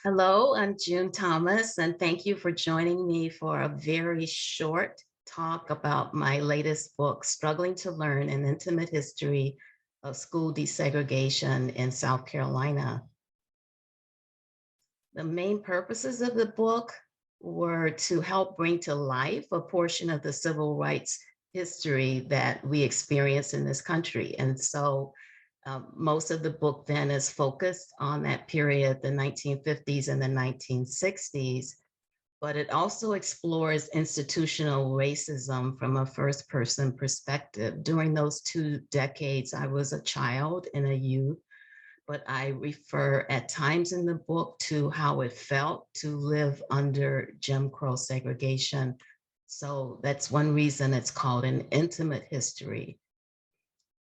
Hello, I'm June Thomas, and thank you for joining me for a very short talk about my latest book, Struggling to Learn: An Intimate History of School Desegregation in South Carolina. The main purposes of the book were to help bring to life a portion of the civil rights history that we experience in this country. And so most of the book then is focused on that period, the 1950s and the 1960s, but it also explores institutional racism from a first person perspective. During those 2 decades, I was a child and a youth, but I refer at times in the book to how it felt to live under Jim Crow segregation. So that's one reason it's called an intimate history.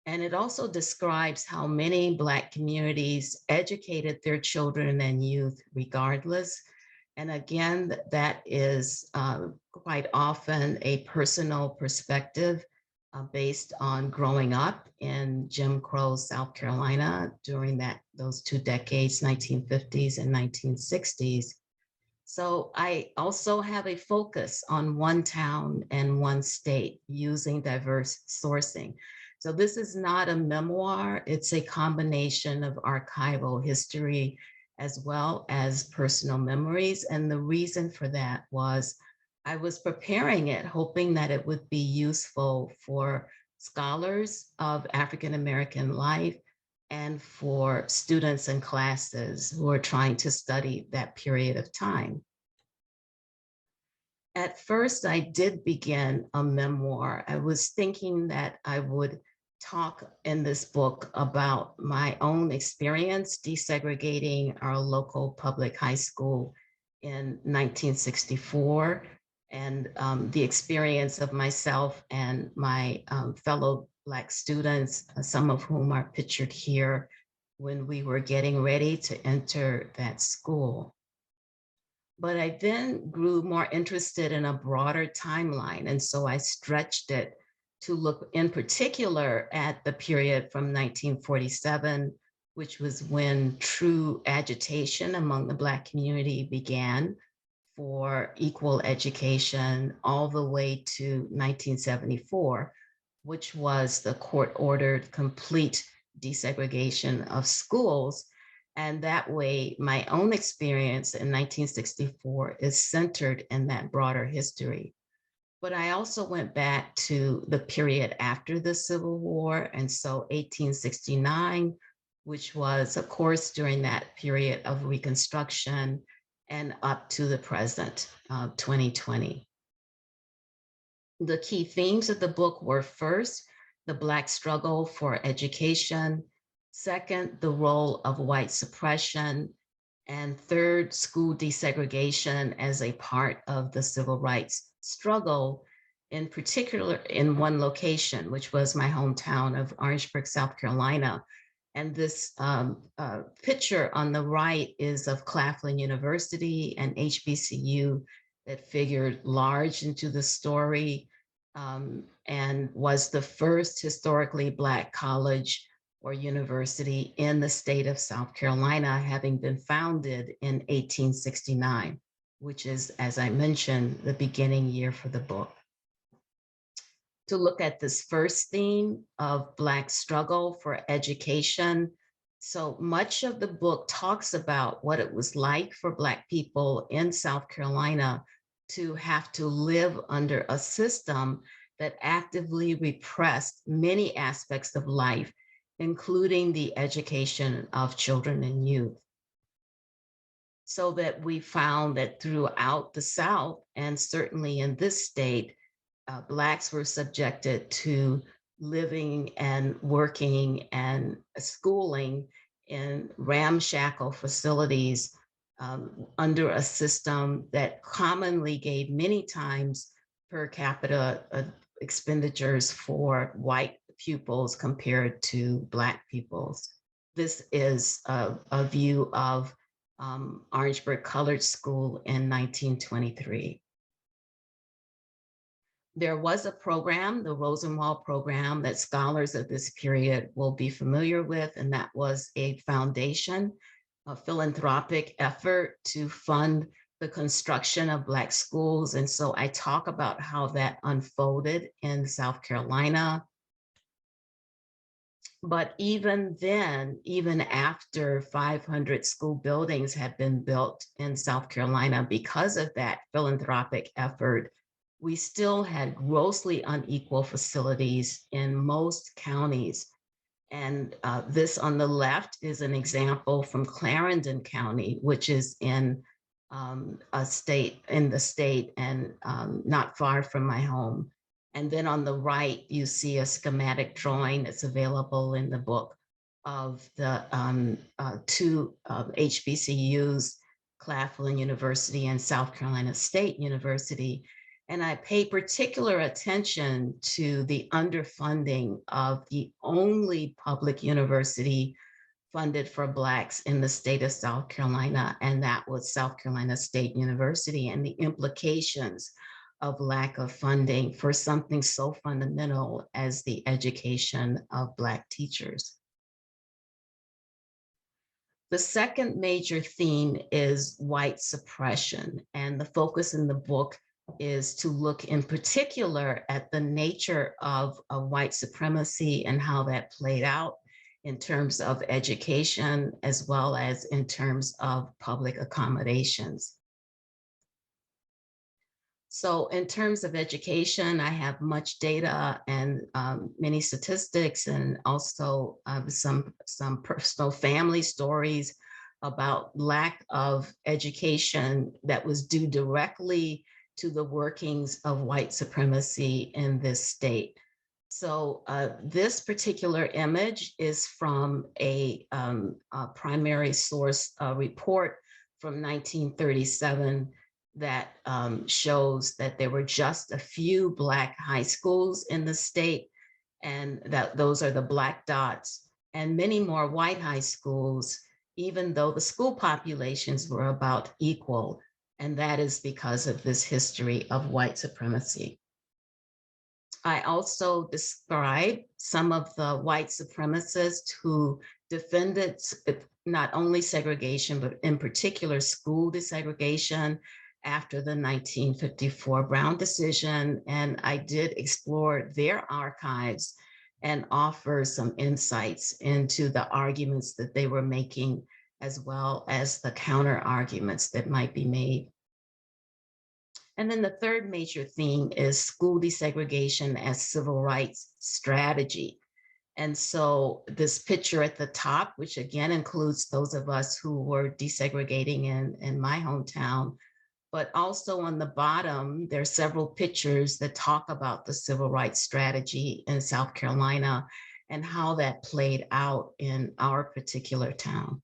And it also describes how many Black communities educated their children and youth regardless. And again, that is quite often a personal perspective based on growing up in Jim Crow, South Carolina during those 2 decades, 1950s and 1960s. So I also have a focus on one town and one state using diverse sourcing. So this is not a memoir, it's a combination of archival history as well as personal memories. And the reason for that was I was preparing it, hoping that it would be useful for scholars of African American life and for students and classes who are trying to study that period of time. At first, I did begin a memoir. I was thinking that I would talk in this book about my own experience desegregating our local public high school in 1964 and the experience of myself and my fellow Black students, some of whom are pictured here, when we were getting ready to enter that school. But I then grew more interested in a broader timeline. And so I stretched it to look in particular at the period from 1947, which was when true agitation among the Black community began for equal education, all the way to 1974, which was the court-ordered complete desegregation of schools. And that way, my own experience in 1964 is centered in that broader history. But I also went back to the period after the Civil War. And so 1869, which was, of course, during that period of Reconstruction and up to the present, 2020. The key themes of the book were first, the Black struggle for education, second, the role of white suppression, and third, school desegregation as a part of the civil rights struggle, in particular in one location, which was my hometown of Orangeburg, South Carolina. And this picture on the right is of Claflin University and HBCU that figured large into the story and was the first historically Black college or university in the state of South Carolina, having been founded in 1869, which is, as I mentioned, the beginning year for the book. To look at this first theme of Black struggle for education. So much of the book talks about what it was like for Black people in South Carolina to have to live under a system that actively repressed many aspects of life, including the education of children and youth. So that we found that throughout the South, and certainly in this state, Blacks were subjected to living and working and schooling in ramshackle facilities under a system that commonly gave many times per capita expenditures for white pupils compared to Black pupils. This is a view of Orangeburg Colored School in 1923. There was a program, the Rosenwald program, that scholars of this period will be familiar with, and that was a foundation a philanthropic effort to fund the construction of Black schools. And so I talk about how that unfolded in South Carolina. But even then, even after 500 school buildings had been built in South Carolina because of that philanthropic effort, we still had grossly unequal facilities in most counties. And this on the left is an example from Clarendon County, which is in a state in the state and not far from my home. And then on the right, you see a schematic drawing that's available in the book of the two HBCUs, Claflin University and South Carolina State University. And I pay particular attention to the underfunding of the only public university funded for Blacks in the state of South Carolina, and that was South Carolina State University, and the implications of lack of funding for something so fundamental as the education of Black teachers. The second major theme is white suppression, and the focus in the book is to look in particular at the nature of white supremacy and how that played out in terms of education, as well as in terms of public accommodations. So in terms of education, I have much data and many statistics, and also some personal family stories about lack of education that was due directly to the workings of white supremacy in this state. So this particular image is from a primary source report from 1937 that shows that there were just a few Black high schools in the state, and that those are the black dots, and many more white high schools, even though the school populations were about equal. And that is because of this history of white supremacy. I also describe some of the white supremacists who defended not only segregation, but in particular school desegregation after the 1954 Brown decision. And I did explore their archives and offer some insights into the arguments that they were making, as well as the counter arguments that might be made. And then the third major theme is school desegregation as civil rights strategy. And so this picture at the top, which again includes those of us who were desegregating in my hometown, but also on the bottom, there are several pictures that talk about the civil rights strategy in South Carolina and how that played out in our particular town.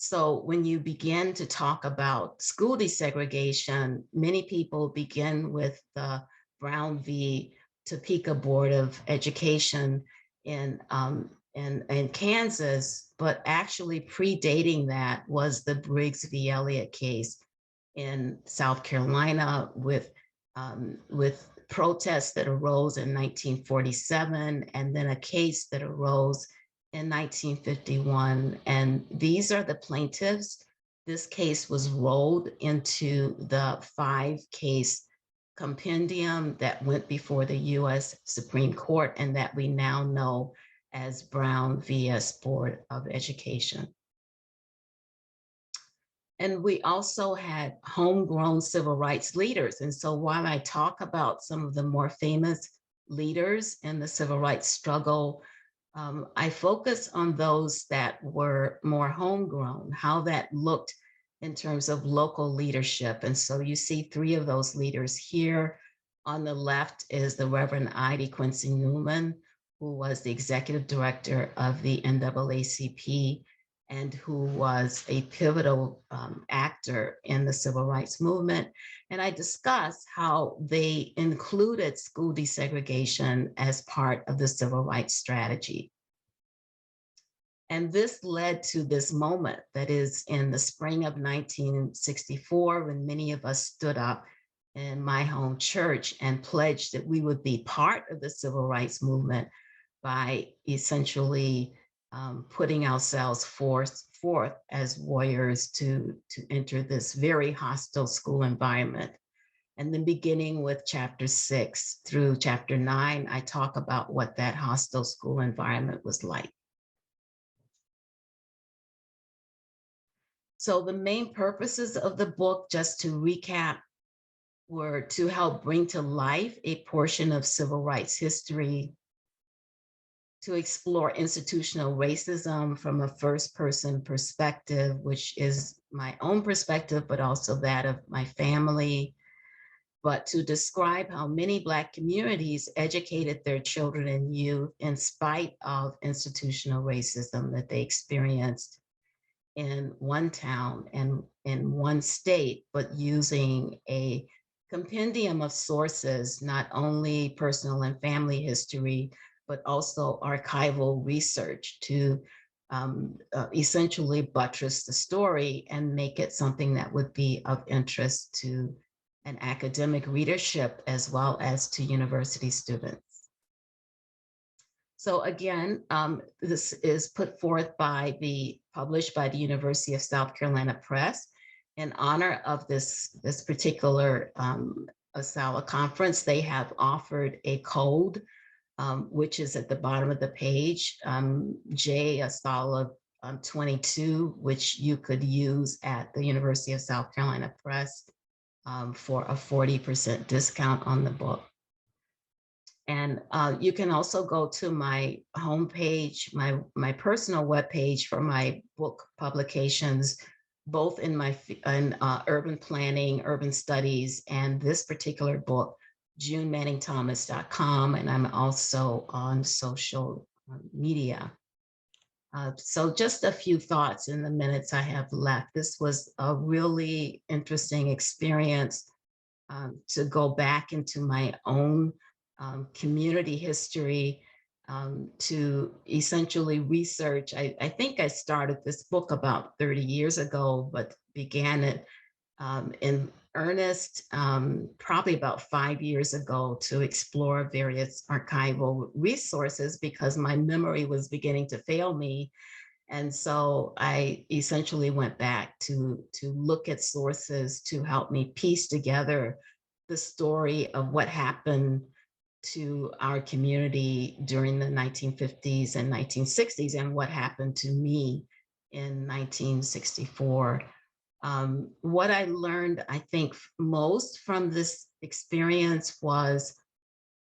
So when you begin to talk about school desegregation, many people begin with the Brown v. Topeka Board of Education in Kansas, but actually predating that was the Briggs v. Elliott case in South Carolina with protests that arose in 1947, and then a case that arose in 1951. And these are the plaintiffs. This case was rolled into the 5-case compendium that went before the US Supreme Court, and that we now know as Brown vs. Board of Education. And we also had homegrown civil rights leaders. And so while I talk about some of the more famous leaders in the civil rights struggle, I focus on those that were more homegrown, how that looked in terms of local leadership. And so you see 3 of those leaders here. On the left is the Reverend Ida Quincy Newman, who was the executive director of the NAACP and who was a pivotal actor in the civil rights movement. And I discuss how they included school desegregation as part of the civil rights strategy. And this led to this moment that is in the spring of 1964, when many of us stood up in my home church and pledged that we would be part of the civil rights movement by essentially putting ourselves forth as warriors to enter this very hostile school environment. And then beginning with chapter 6 through chapter 9, I talk about what that hostile school environment was like. So the main purposes of the book, just to recap, were to help bring to life a portion of civil rights history, to explore institutional racism from a first person perspective, which is my own perspective, but also that of my family, but to describe how many Black communities educated their children and youth in spite of institutional racism that they experienced in one town and in one state, but using a compendium of sources, not only personal and family history, but also archival research to essentially buttress the story and make it something that would be of interest to an academic readership as well as to university students. So again, this is put forth published by the University of South Carolina Press. In honor of this particular ASALA conference, they have offered a code, which is at the bottom of the page, J ASALA 22, which you could use at the University of South Carolina Press for a 40% discount on the book. And you can also go to my homepage, my personal webpage for my book publications, both in urban planning, urban studies, and this particular book, JuneManningThomas.com, and I'm also on social media. So just a few thoughts in the minutes I have left. This was a really interesting experience to go back into my own community history, to essentially research. I think I started this book about 30 years ago, but began it in earnest probably about 5 years ago to explore various archival resources because my memory was beginning to fail me. And so I essentially went back to look at sources to help me piece together the story of what happened to our community during the 1950s and 1960s and what happened to me in 1964. What I learned, I think, most from this experience was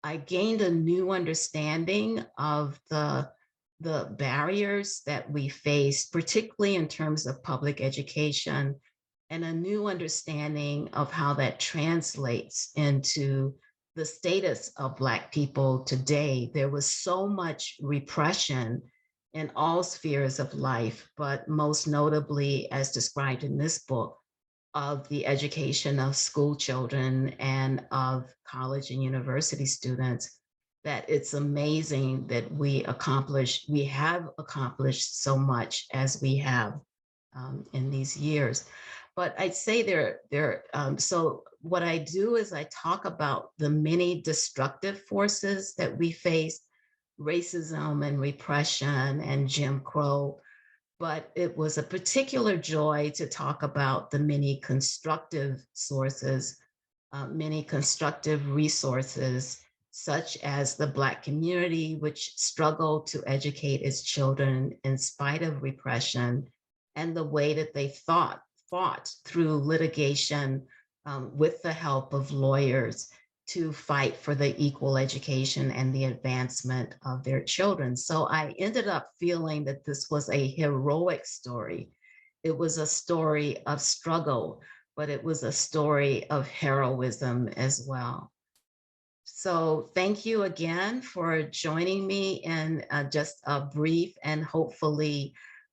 I gained a new understanding of the barriers that we face, particularly in terms of public education, and a new understanding of how that translates into the status of Black people today. There was so much repression in all spheres of life, but most notably, as described in this book, of the education of school children and of college and university students, that it's amazing that we have accomplished so much as we have in these years. But I'd say so what I do is I talk about the many destructive forces that we face, racism and repression and Jim Crow, but it was a particular joy to talk about the many constructive sources, many constructive resources, such as the Black community, which struggled to educate its children in spite of repression, and the way that they fought through litigation with the help of lawyers to fight for the equal education and the advancement of their children. So I ended up feeling that this was a heroic story. It was a story of struggle, but it was a story of heroism as well. So thank you again for joining me in just a brief and hopefully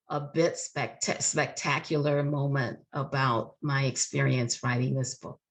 a bit spectacular moment about my experience writing this book.